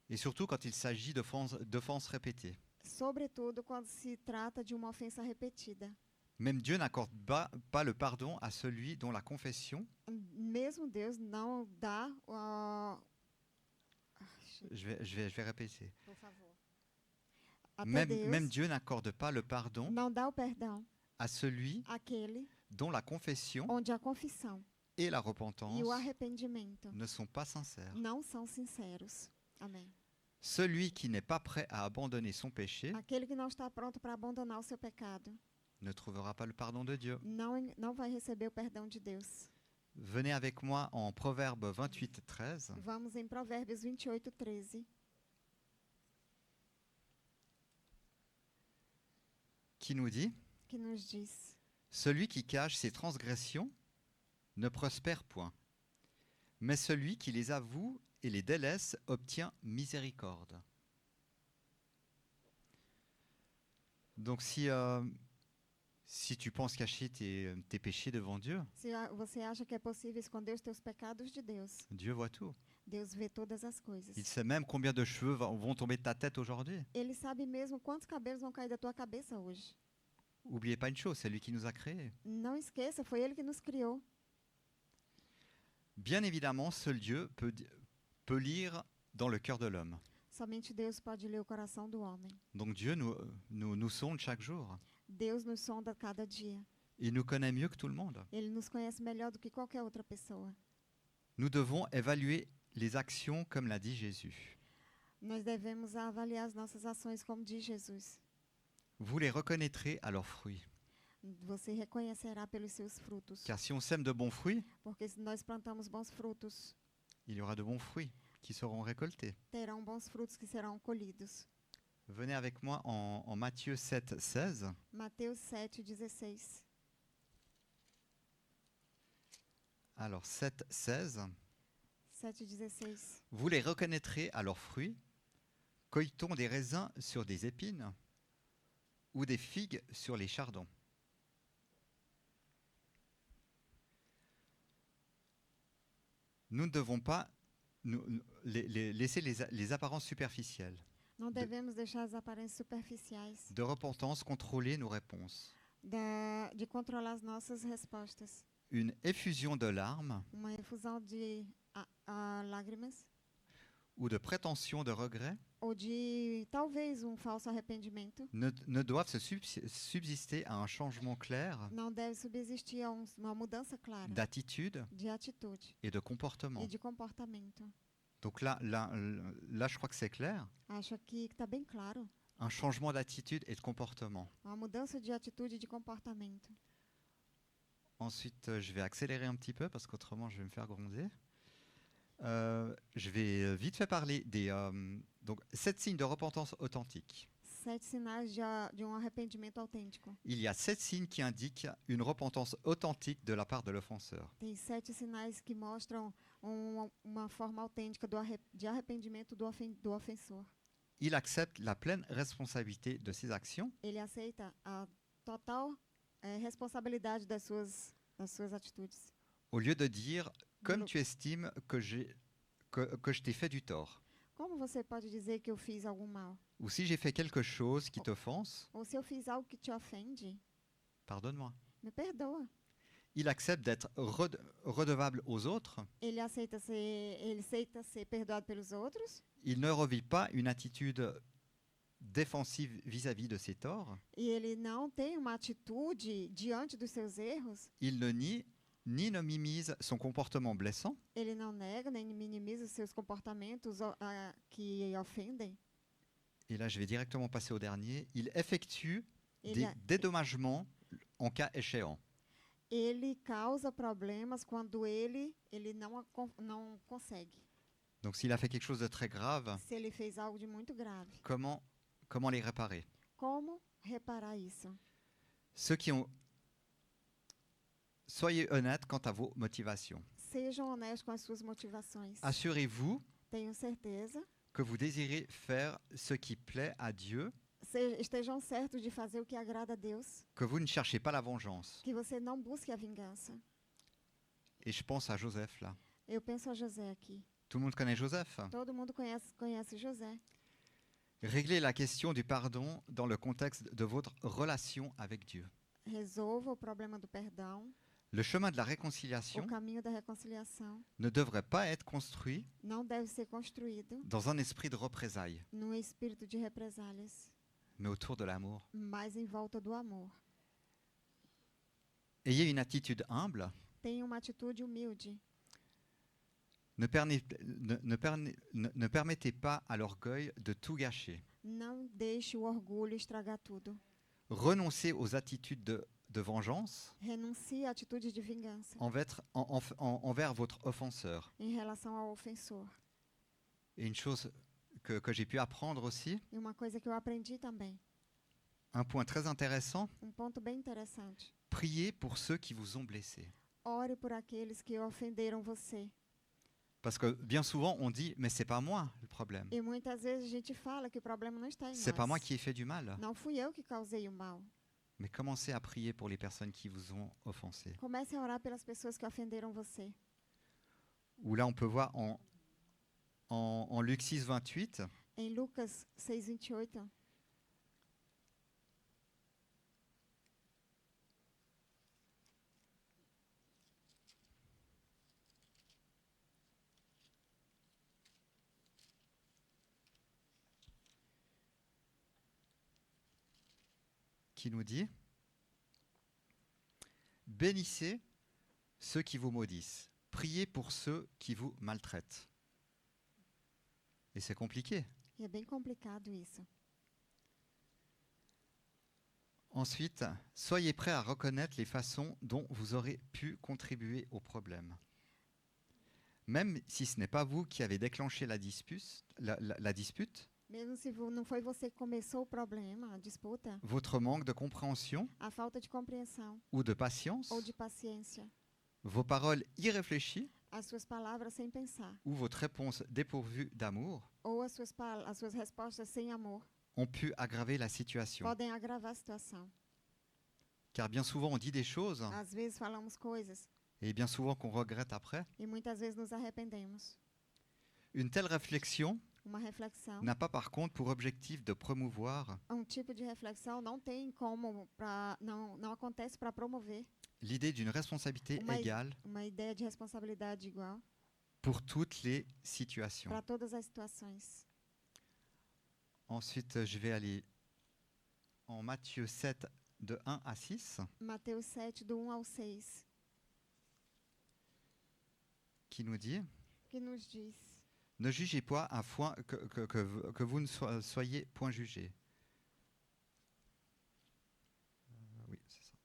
Et surtout quand il s'agit d'offenses répétées. Sobretudo quando se trata de uma ofensa repetida. Même Dieu n'accorde pas le pardon à celui dont la confession, Mesmo Deus não dá je vais répéter, por favor. Até même Deus Dieu n'accorde pas le pardon não dá o perdão à celui àquele dont la confession onde a confissão et la e repentance o arrependimento ne sont pas sincères. não são sinceros. Amém. Celui qui n'est pas prêt à abandonner son péché Aquele que não está pronto para abandonar o seu pecado ne trouvera pas le pardon de Dieu. não vai receber o perdão de Deus. Venez avec moi en Proverbe 28, 13. Vamos em Provérbios 28, 13. Qui nous dit Que nos diz: Celui qui cache ses transgressions ne prospère point, mais celui qui les avoue et les délaisse obtient miséricorde. Donc si tu penses cacher tes péchés devant Dieu, Se você acha que é possível esconder os teus pecados de Deus, Dieu voit tout. Deus vê todas as coisas. Il sait même combien de cheveux vont tomber de ta tête aujourd'hui. Ele sabe mesmo quantos cabelos vão cair da tua cabeça hoje. Oubliez pas une chose, c'est lui qui nous a créés. Não esqueça, foi Ele que nos criou. Bien évidemment, seul Dieu peut lire dans le cœur de l'homme. Somente Deus pode ler o coração do homem. Donc Dieu nous sonde chaque jour. Deus nos sonda cada dia. Il nous connaît mieux que tout le monde. Ele nos conhece melhor do que qualquer outra pessoa. Nous devons évaluer les actions comme l'a dit Jésus. Nós devemos avaliar as nossas ações, como diz Jesus. Vous les reconnaîtrez à leurs fruits. Você reconhecerá pelos seus frutos. Car si on sème de bons fruits, Porque se nós plantamos bons frutos, il y aura de bons fruits qui seront récoltés. terão bons frutos que serão colhidos. Venez avec moi en Matthieu 7, 16. Mateus 7, 16. Alors 7, 16. 7, 16. Vous les reconnaîtrez à leurs fruits. Cueille-t-on des raisins sur des épines ou des figues sur les chardons? Nous ne devons pas laisser les apparences superficielles Não devemos deixar as aparências superficiais de repentance contrôler nos réponses. de controlar as nossas respostas. Une effusion de larmes Uma efusão de lágrimas ou de prétention de regret ou de talvez falso arrependimento ne doivent se subsister à un changement clair não deve subsistir a uma mudança clara d'attitude de atitude et de comportement. e de comportamento. Donc là, je crois que c'est clair. Acho aqui que está bem claro. Un changement d'attitude et de comportement. Uma mudança de atitude e de comportamento. Ensuite, je vais accélérer un petit peu parce qu'autrement, je vais me faire gronder. Je vais vite fait parler des 7 signes de repentance authentique. 7 sinais de arrependimento autêntico. Il y a 7 signes qui indiquent une repentance authentique de la part de l'offenseur. Tem 7 sinais que mostram uma forma autêntica de arrependimento do ofensor. Il accepte la pleine responsabilité de ses actions. Ele aceita a total responsabilidade das suas atitudes. Au lieu de dire, comme Não. tu estimes que je t'ai fait du tort. Como você pode dizer que eu fiz algum mal? Ou si j'ai fait quelque chose qui t'offense, Ou se eu fiz algo que te ofende, pardonne-moi. me perdoa. Il accepte d'être redevable aux autres. Ele aceita ser perdoado pelos outros. Il ne revit pas une attitude défensive vis-à-vis de ses torts. E ele não tem uma atitude diante dos seus erros. Il ne nie ni ne minimise son comportement blessant. Ele não nega nem minimiza os seus comportamentos que ofendem. Et là, je vais directement passer au dernier. Il effectue Ele, des dédommagements en cas échéant. ele causa problemas quando ele não consegue. Donc s'il a fait quelque chose de très grave, Se ele fez algo de muito grave. comment les réparer? Como reparar isso? Soyez honnêtes quant à vos motivations. Sejam honestos com as suas motivações. Assurez-vous Tenho certeza. que vous désirez faire ce qui plaît à Dieu, Estejam certos de fazer o que agrada a Deus. que vous ne cherchez pas la vengeance. Que você não busque a vingança. Et je pense à Joseph là. Eu penso a José aqui. Tout le monde connaît Joseph. Todo mundo conhece José. Réglez la question du pardon dans le contexte de votre relation avec Dieu. Resolva o problema do perdão. Le chemin de la O réconciliation caminho da reconciliação ne devrait pas être construit não deve ser construído dans un esprit de représailles, num espírito de represálias, mais autour de l'amour. mas em volta do amor. Ayez une attitude humble. Tenha uma atitude humilde. Ne permettez pas à l'orgueil de tout gâcher. Não deixe o orgulho estragar tudo. Renoncez aux attitudes de vengeance Renuncie à atitude de vingança envers votre offenseur. em relação ao ofensor. Et une chose que j'ai pu apprendre aussi, E uma coisa que eu aprendi também, un point très intéressant, ponto bem interessante. priez pour ceux qui vous ont blessé. Ore por aqueles que ofenderam você. Parce que bien souvent on dit mais c'est pas moi le problème. E muitas vezes a gente fala que o problema não está em C'est pas moi nós. qui ai fait du mal. Não fui eu que causei o mal. Mais commencez à prier pour les personnes qui vous ont offensé. Comece a orar pelas pessoas que ofenderam você. Où là on peut voir en Luc 6, 28, Em Lucas 6:28, qui nous dit « Bénissez ceux qui vous maudissent, priez pour ceux qui vous maltraitent. » Et c'est compliqué. e é bem complicado isso. Ensuite, soyez prêts à reconnaître les façons dont vous aurez pu contribuer au problème. Même si ce n'est pas vous qui avez déclenché la dispute, Mesmo se não foi você que começou o problema, a disputa, votre manque de compréhension a falta de compreensão ou de patience, ou de paciência, vos paroles irréfléchies as suas palavras sem pensar, ou votre réponse dépourvue d'amour ou as suas respostas sem amor, ont pu aggraver la situation. podem agravar a situação. Car bien souvent on dit des choses Às vezes falamos coisas et bien souvent qu'on regrette après. e muitas vezes nos arrependemos. Une telle réflexion Uma reflexão, n'a pas par contre pour objectif de promouvoir tipo de reflexão não tem como não acontece para promover l'idée d'une responsabilité égale uma ideia de responsabilidade igual pour toutes les situations. para todas as situações. Ensuite, je vais aller en Matthieu 7, de 1 à 6, Mateus 7, do 1 ao 6, qui nous dit que nos diz: « Ne jugez pas afin que vous ne soyez point jugés. » Oui, c'est ça.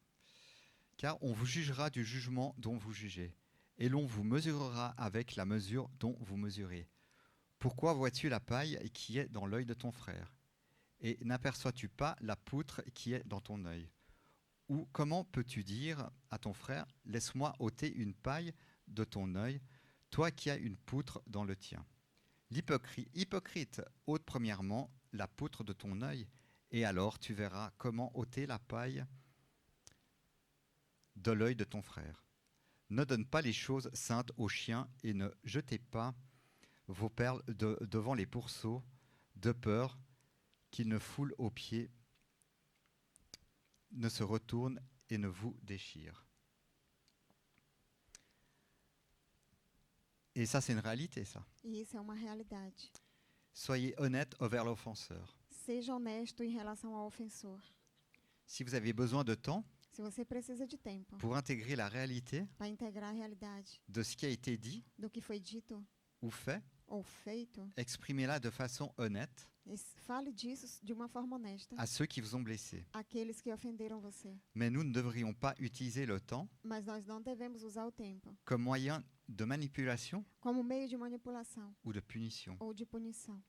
Car on vous jugera du jugement dont vous jugez, et l'on vous mesurera avec la mesure dont vous mesurez. Pourquoi vois-tu la paille qui est dans l'œil de ton frère, et n'aperçois-tu pas la poutre qui est dans ton œil? Ou comment peux-tu dire à ton frère, laisse-moi ôter une paille de ton œil, toi qui as une poutre dans le tien? Hypocrite, ôte premièrement la poutre de ton œil, et alors tu verras comment ôter la paille de l'œil de ton frère. Ne donne pas les choses saintes aux chiens, et ne jetez pas vos perles devant les pourceaux, de peur qu'ils ne foulent aux pieds, ne se retournent et ne vous déchirent. Et ça, c'est une réalité, ça. E isso é uma realidade. Soyez honnête envers l'offenseur. Seja honesto em relação ao ofensor. Si vous avez besoin de temps Se você precisa de tempo pour intégrer la réalité para integrar a realidade de ce qui a été dit do que foi dito ou fait, ou feito, exprimez-la de façon honnête fale disso de uma forma honesta à ceux qui vous ont blessé. àqueles que ofenderam você. Mais nous ne devrions pas utiliser le temps Mas nós não devemos usar o tempo comme moyen de manipulation como meio de manipulação ou de punition. ou de punição.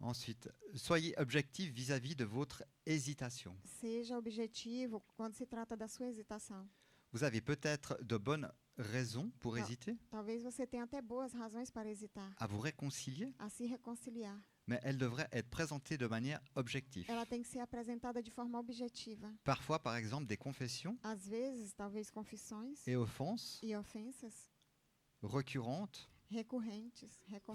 Ensuite, soyez objectif vis-à-vis de votre hésitation. Seja objetivo quando se trata da sua hesitação. Vous avez peut-être de bonnes raisons pour Ah. hésiter, Talvez você tenha até boas razões para hesitar, à vous réconcilier, a se reconciliar. mais elles devraient être présentées de manière objective. Ela tem que ser apresentada de forma objetiva. Parfois, par exemple, des confessions Às vezes, talvez confissões et offenses e ofensas récurrentes recorrentes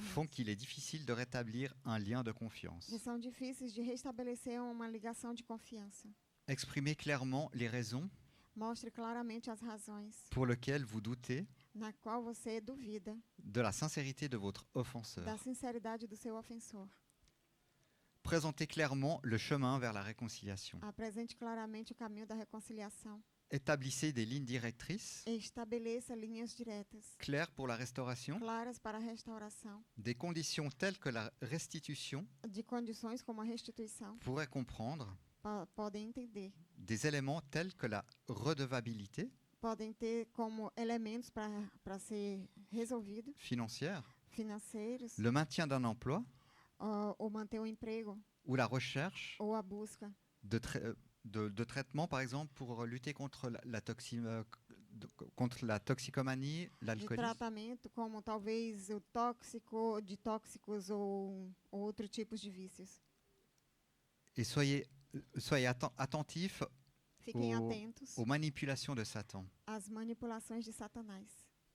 font qu'il est difficile de rétablir un lien de confiance. que são difíceis de restabelecer uma ligação de confiança. Exprimez clairement les raisons Mostre claramente as razões pour lesquelles vous doutez na qual você duvida de la sincérité de votre offenseur. da sinceridade do seu ofensor. Présentez clairement le chemin vers la réconciliation. Apresente claramente o caminho da reconciliação. Établissez des lignes directrices E estabeleça linhas diretas, claires pour la restauration, claras para a restauração, des conditions telles que la restitution de condições como a restituição. pourrait comprendre, Podem entender. des éléments tels que la redevabilité Podem ter como elementos para ser resolvido, financière, financeiros, le maintien d'un emploi ou manter o emprego, ou la recherche ou a busca de traitement, par exemple, pour lutter contre contre la toxicomanie, de l'alcoolisme. tratamento, como talvez o tóxico, de tóxicos ou outros tipos de vícios. Et soyez attentifs Fiquem atentos aux manipulations de Satan. às manipulações de Satanás.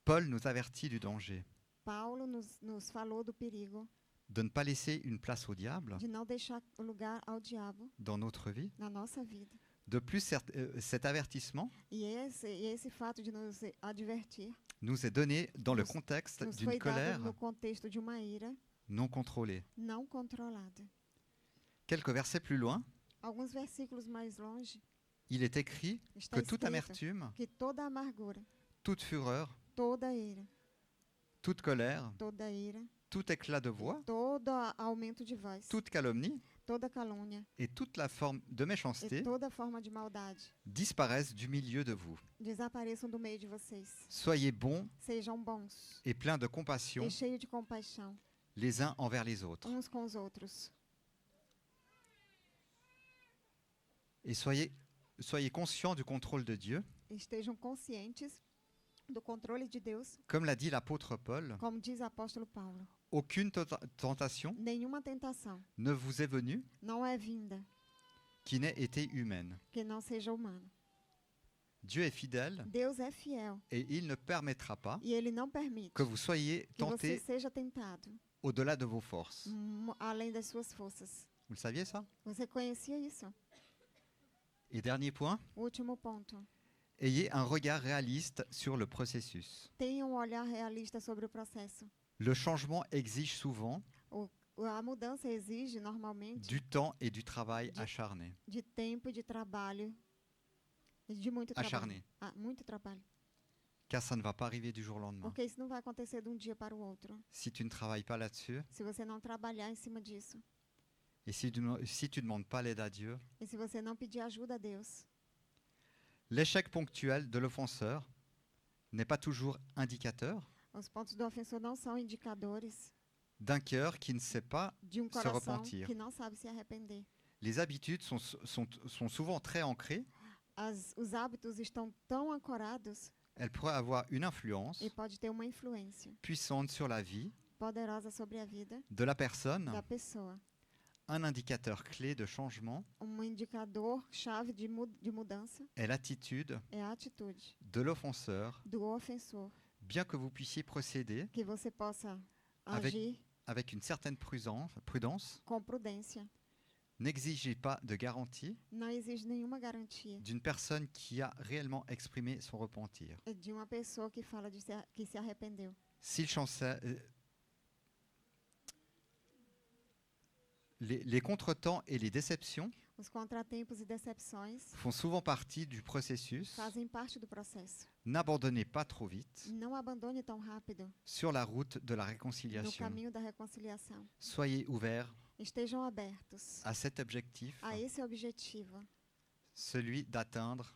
Paul nous avertit du danger Paulo nos falou do perigo de ne pas laisser une place au diable de não deixar lugar ao diabo dans notre vie. na nossa vida. De plus, cet avertissement E esse fato de nos advertir nous est donné dans le Nos- contexte nos d'une foi dado colère no contexto de uma ira non contrôlée. não controlada. Quelques versets plus loin, Alguns versículos mais longe, il est écrit está que toute escrito amertume, que toda amargura, toute fureur, toda ira, toute colère, toda ira, tout éclat de voix, todo aumento de voz, toute calomnie toda calúnia et toute la forme de e méchanceté toda forma de maldade disparaissent du milieu de vous. desapareçam do meio de vocês. Soyez bons Sejam bons et pleins de compassion e cheios de compaixão les uns envers les autres. uns com os outros. Et soyez conscients du contrôle de Dieu. Estejam conscientes do controle de Deus, Comme l'a dit l'apôtre Paul, como diz o apóstolo Paulo. aucune tentation Nenhuma tentação ne vous est venue não é vinda qui n'ait été humaine. que não seja humana. Dieu est fidèle Deus é fiel et il ne permettra pas e Ele não permite que vous soyez que você tentés seja tentado au-delà de vos forces. além das suas forças. Vous le saviez ça? Você conhecia isso? Et dernier point, Último ponto. ayez un regard réaliste sur le processus. Tenha um olhar realista sobre o processo. Le changement exige souvent A mudança exige normalmente du temps et du travail acharné. de tempo e de trabalho, de muito trabalho. Acharné. Muito trabalho. Car ça ne va pas arriver du jour au lendemain. Porque isso não vai acontecer de um dia para o outro. Si tu ne travailles pas là-dessus, Se você não trabalhar em cima disso. et si tu ne demandes pas l'aide à Dieu, E se você não pedir ajuda a Deus. l'échec ponctuel de l'offenseur n'est pas toujours indicateur Os pontos do ofensor não são indicadores d'un cœur qui ne sait pas de um se coração repentir. que não sabe se arrepender. Les habitudes sont souvent très ancrées. Os hábitos estão tão ancorados Elles pourraient avoir une influence e pode ter uma influência puissante sur la vie poderosa sobre a vida de la personne, da pessoa. un indicateur clé de changement Indicador chave de mudança est l'attitude é a atitude de l'offenseur, do ofensor, bien que vous puissiez procéder que você possa Avec- agir avec une certaine prudence. com prudência. N'exigez pas de garantie Não exige nenhuma garantia d'une personne qui a réellement exprimé son repentir. de uma pessoa que fala que se arrependeu. S'il les contretemps et les déceptions Os contratempos e decepções font souvent partie du processus. fazem parte do processo. N'abandonnez pas trop vite Não abandone tão rápido sur la route de la no réconciliation. caminho da reconciliação. Soyez ouverts Estejam abertos à cet objectif, a esse objetivo, celui d'atteindre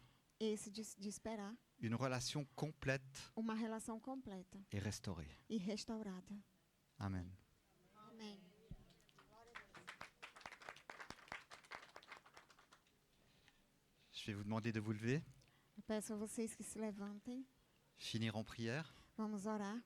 esse de esperar une relation complète uma relação completa et restaurée. e restaurada. Amen. Amém. Je vais vous demander de vous lever, Eu peço a vocês que se levantem. finir en prière. Vamos orar.